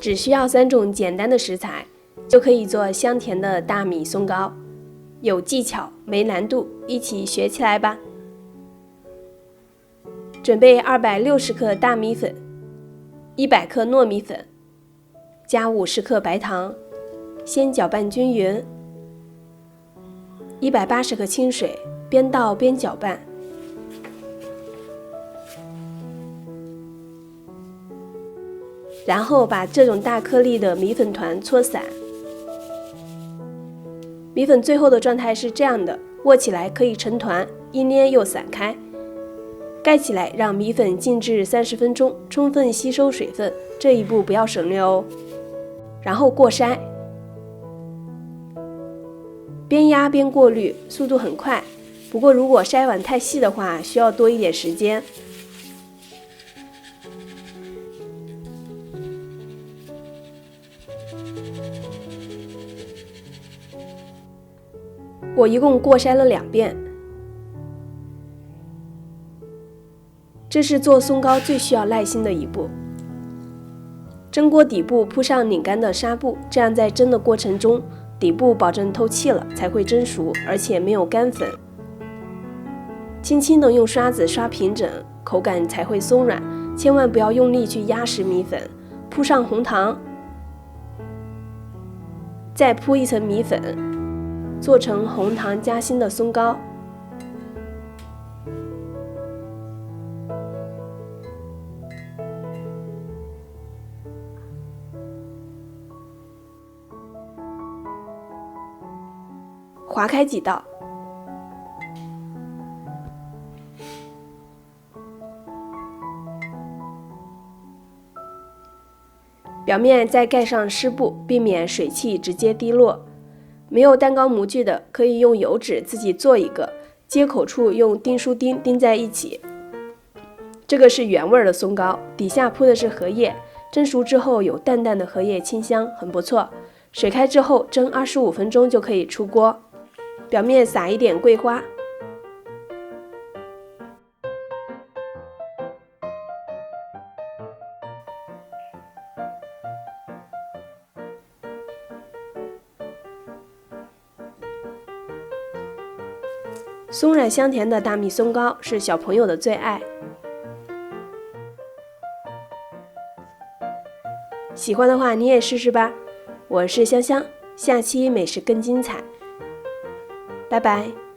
只需要3种简单的食材，就可以做香甜的大米松糕，有技巧没难度，一起学起来吧。准备260克大米粉，100克糯米粉，加50克白糖，先搅拌均匀。180克清水，边倒边搅拌。然后把这种大颗粒的米粉团搓散。米粉最后的状态是这样的，握起来可以成团，一捏又散开。盖起来，让米粉静置30分钟，充分吸收水分，这一步不要省略哦。然后过筛，边压边过滤，速度很快。不过如果筛碗太细的话，需要多一点时间。我一共过筛了2遍。这是做松糕最需要耐心的一步。蒸锅底部铺上拧干的纱布，这样在蒸的过程中，底部保证透气了，才会蒸熟，而且没有干粉。轻轻地用刷子刷平整，口感才会松软。千万不要用力去压实米粉。铺上红糖，再铺一层米粉，做成红糖夹心的松糕。划开几道，表面再盖上湿布，避免水汽直接滴落。没有蛋糕模具的，可以用油纸自己做一个，接口处用订书钉钉在一起。这个是原味的松糕，底下铺的是荷叶，蒸熟之后有淡淡的荷叶清香，很不错。水开之后蒸25分钟就可以出锅。表面撒一点桂花，松软香甜的大米松糕是小朋友的最爱。喜欢的话你也试试吧。我是香香，下期美食更精彩。拜拜。